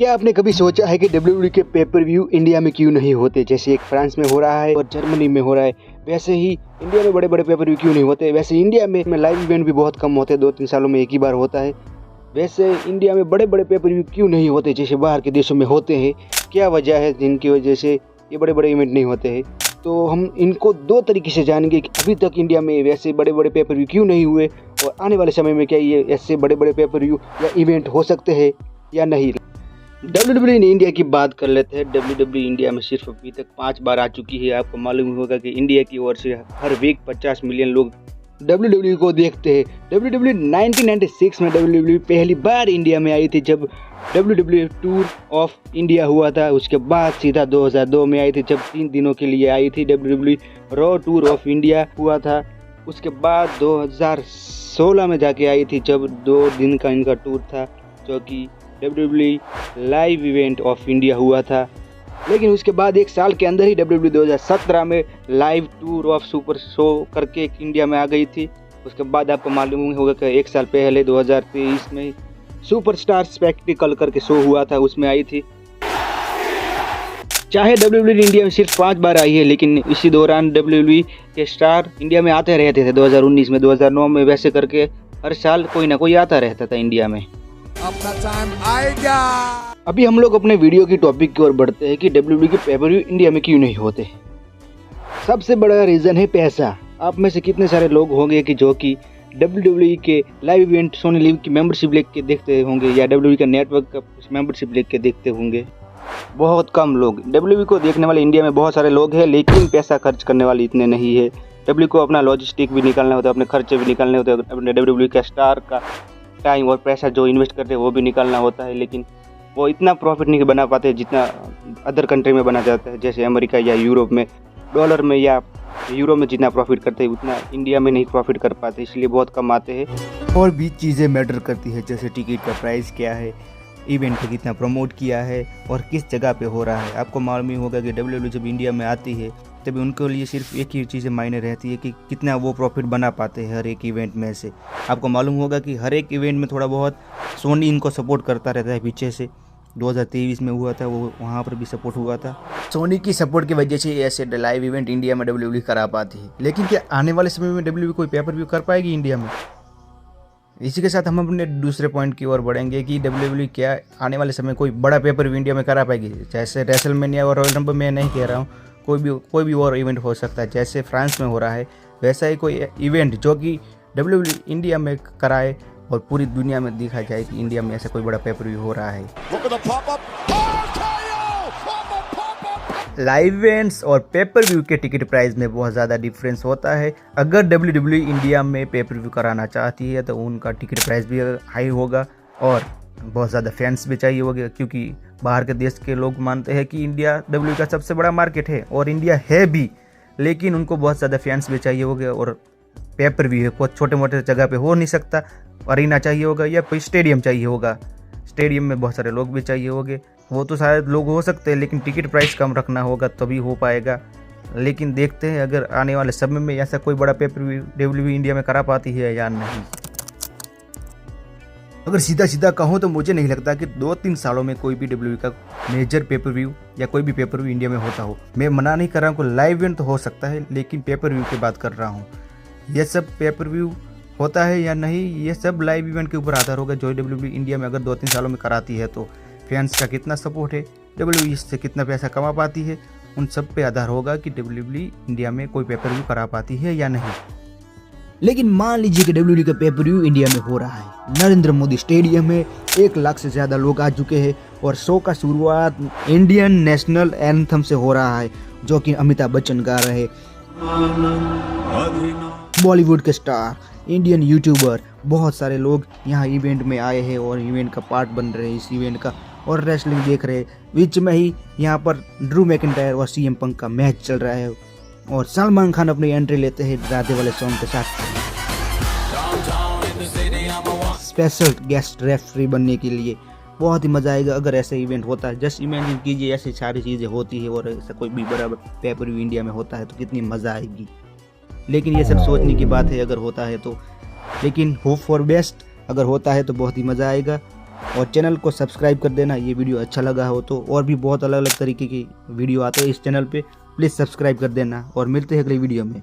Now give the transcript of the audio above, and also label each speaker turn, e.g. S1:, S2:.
S1: क्या आपने कभी सोचा है कि डब्ल्यूडब्ल्यूई के पेपर व्यू इंडिया में क्यों नहीं होते? जैसे एक फ्रांस में हो रहा है और जर्मनी में हो रहा है, वैसे ही इंडिया में बड़े बड़े पेपर व्यू क्यों नहीं होते? वैसे इंडिया में लाइव इवेंट भी बहुत कम होते हैं, 2-3 सालों में एक ही बार होता है। वैसे इंडिया में बड़े बड़े पेपर व्यू क्यों नहीं होते जैसे बाहर के देशों में होते हैं? क्या वजह है जिनकी वजह से ये बड़े बड़े इवेंट नहीं होते हैं? तो हम इनको 2 तरीके से जानेंगे कि अभी तक इंडिया में वैसे बड़े बड़े पेपर व्यू क्यों नहीं हुए, और आने वाले समय में क्या ये ऐसे बड़े बड़े पेपर व्यू या इवेंट हो सकते हैं या नहीं। डब्ल्यूडब्ल्यूई इन इंडिया की बात कर लेते हैं। डब्ल्यूडब्ल्यूई इंडिया में सिर्फ अभी तक 5 बार आ चुकी है। आपको मालूम होगा कि इंडिया की ओर से हर वीक 50 मिलियन लोग डब्ल्यूडब्ल्यूई को देखते हैं। डब्ल्यूडब्ल्यूई 1996 में डब्ल्यूडब्ल्यूई पहली बार इंडिया में आई थी जब डब्ल्यूडब्ल्यूई टूर ऑफ इंडिया हुआ था। उसके बाद सीधा 2002 में आई थी जब 3 दिनों के लिए आई थी। WWE raw tour of India हुआ था। उसके बाद 2016 में जाके आई थी जब 2 दिन का इनका टूर था, जो कि WWE live event of India हुआ था। लेकिन उसके बाद 1 साल के अंदर ही डब्ल्यूडब्ल्यूई 2017 में live tour of super show करके इंडिया में आ गई थी। उसके बाद आपको मालूम होगा कि 1 साल पहले 2023 में सुपरस्टार स्पेक्टिकल करके शो हुआ था, उसमें आई थी। चाहे डब्ल्यूडब्ल्यूई इंडिया में सिर्फ 5 बार आई है, लेकिन इसी दौरान डब्ल्यूडब्ल्यूई के स्टार इंडिया में आते रहते थे। 2019 में, 2009 में, वैसे करके हर साल कोई ना कोई आता रहता था इंडिया में।
S2: अपना टाइम आएगा।
S1: अभी हम लोग अपने वीडियो की टॉपिक की ओर बढ़ते हैं कि डब्ल्यूडब्ल्यूई के पेपर व्यू इंडिया में क्यों नहीं होते। सबसे बड़ा रीज़न है पैसा। आप में से कितने सारे लोग होंगे कि जो कि डब्ल्यूडब्ल्यूई के लाइव इवेंट सोनी लिव की मेंबरशिप लेके देखते होंगे या डब्ल्यूडब्ल्यूई का नेटवर्क का मेंबरशिप लेके देखते होंगे? बहुत कम लोग। डब्ल्यूडब्ल्यूई को देखने वाले इंडिया में बहुत सारे लोग हैं, लेकिन पैसा खर्च करने वाले इतने नहीं है। डब्ल्यूडब्ल्यूई को अपना लॉजिस्टिक भी निकालना होता है, अपने खर्चे भी निकालने होते हैं, अपने डब्ल्यूडब्ल्यूई का स्टार का टाइम और पैसा जो इन्वेस्ट करते हैं वो भी निकालना होता है। लेकिन वो इतना प्रॉफिट नहीं बना पाते जितना अदर कंट्री में बना जाता है, जैसे अमेरिका या यूरोप में डॉलर में या यूरो में जितना प्रॉफिट करते हैं उतना इंडिया में नहीं प्रॉफिट कर पाते, इसलिए बहुत कम आते हैं। और भी चीज़ें मैटर करती है, जैसे टिकट का प्राइस क्या है, इवेंट को कितना प्रमोट किया है और किस जगह पे हो रहा है। आपको मालूम ही होगा कि डब्ल्यूडब्ल्यूई जब इंडिया में आती है तभी उनके लिए सिर्फ एक ही चीज़ें मायने रहती है कि कितना वो प्रॉफिट बना पाते हैं हर एक इवेंट में से। आपको मालूम होगा कि हर एक इवेंट में थोड़ा बहुत सोनी इनको सपोर्ट करता रहता है पीछे से। 2023 में हुआ था, वो वहाँ पर भी सपोर्ट हुआ था। सोनी की सपोर्ट की वजह से ऐसे लाइव इवेंट इंडिया में डब्ल्यूडब्ल्यूई करा पाती है। लेकिन क्या आने वाले समय में डब्ल्यूडब्ल्यूई कोई पेपर व्यू कर पाएगी इंडिया में? इसी के साथ हम अपने दूसरे पॉइंट की ओर बढ़ेंगे कि डब्ल्यूडब्ल्यूई क्या आने वाले समय कोई बड़ा पेपर व्यू इंडिया में करा पाएगी। जैसे रेसलमेनिया और रॉयल रंबल, मैं नहीं कह रहा हूँ, कोई भी और इवेंट हो सकता है। जैसे फ्रांस में हो रहा है वैसा ही कोई इवेंट जो कि डब्ल्यूडब्ल्यूई इंडिया में कराए और पूरी दुनिया में दिखा जाए कि इंडिया में ऐसा कोई बड़ा पेपर व्यू हो रहा है। लाइव इवेंट्स और पेपर व्यू के टिकट प्राइस में बहुत ज़्यादा डिफरेंस होता है। अगर डब्ल्यूडब्ल्यूई इंडिया में पेपर व्यू कराना चाहती है तो उनका टिकट प्राइस भी हाई होगा और बहुत ज़्यादा फैंस भी चाहिए होगा, क्योंकि बाहर के देश के लोग मानते हैं कि इंडिया डब्ल्यूडब्ल्यूई का सबसे बड़ा मार्केट है, और इंडिया है भी, लेकिन उनको बहुत ज़्यादा फैंस भी चाहिए होंगे और पेपर व्यू है बहुत छोटे मोटे जगह पे हो नहीं सकता। अरीना चाहिए होगा या कोई स्टेडियम चाहिए होगा, स्टेडियम में बहुत सारे लोग भी चाहिए होंगे। वो तो शायद लोग हो सकते हैं, लेकिन टिकट प्राइस कम रखना होगा तभी हो पाएगा। लेकिन देखते हैं अगर आने वाले समय में ऐसा कोई बड़ा पेपर व्यू डब्ल्यूडब्ल्यूई इंडिया में करा पाती है या नहीं। अगर सीधा सीधा कहूँ तो मुझे नहीं लगता कि 2-3 सालों में कोई भी डब्ल्यूडब्ल्यूई का मेजर पेपर व्यू या कोई भी पेपर व्यू इंडिया में होता हो। मैं मना नहीं कर रहा हूँ कि लाइव इवेंट तो हो सकता है, लेकिन पेपर व्यू की बात कर रहा हूँ। ये सब पेपर व्यू होता है या नहीं, ये सब लाइव इवेंट के ऊपर आधार होगा जो डब्ल्यूडब्ल्यूई इंडिया में अगर 2-3 सालों में कराती है तो फैंस का कितना सपोर्ट है, डब्ल्यूडब्ल्यूई इससे कितना पैसा कमा पाती है, उन सब पे आधार होगा कि डब्ल्यूडब्ल्यूई इंडिया में कोई पेपर व्यू करा पाती है या नहीं। लेकिन मान लीजिए कि डब्ल्यूडब्ल्यूई का पेपर व्यू इंडिया में हो रहा है। नरेंद्र मोदी स्टेडियम में 1 लाख से ज़्यादा लोग आ चुके हैं और शो का शुरुआत इंडियन नेशनल एंथम से हो रहा है, जो कि अमिताभ बच्चन गा रहे। बॉलीवुड के स्टार, इंडियन यूट्यूबर, बहुत सारे लोग यहाँ इवेंट में आए हैं और इवेंट का पार्ट बन रहे हैं इस इवेंट का, और रेसलिंग देख रहे हैं। बीच में ही यहाँ पर ड्रू मैकिंटायर और सीएम पंक का मैच चल रहा है और सलमान खान अपनी एंट्री लेते हैं राधे वाले सॉन्ग के साथ स्पेशल गेस्ट रेफरी बनने के लिए। बहुत ही मज़ा आएगा अगर ऐसा इवेंट होता है। जस्ट इमेजिन कीजिए ऐसी सारी चीज़ें होती है और ऐसा कोई भी बड़ा पेपर व्यू इंडिया में होता है तो कितनी मज़ा आएगी। लेकिन ये सब सोचने की बात है अगर होता है तो, लेकिन होप फॉर बेस्ट, अगर होता है तो बहुत ही मज़ा आएगा। और चैनल को सब्सक्राइब कर देना। ये वीडियो अच्छा लगा हो तो और भी बहुत अलग अलग तरीके की वीडियो आते हैं इस चैनल पे, प्लीज़ सब्सक्राइब कर देना और मिलते हैं अगली वीडियो में।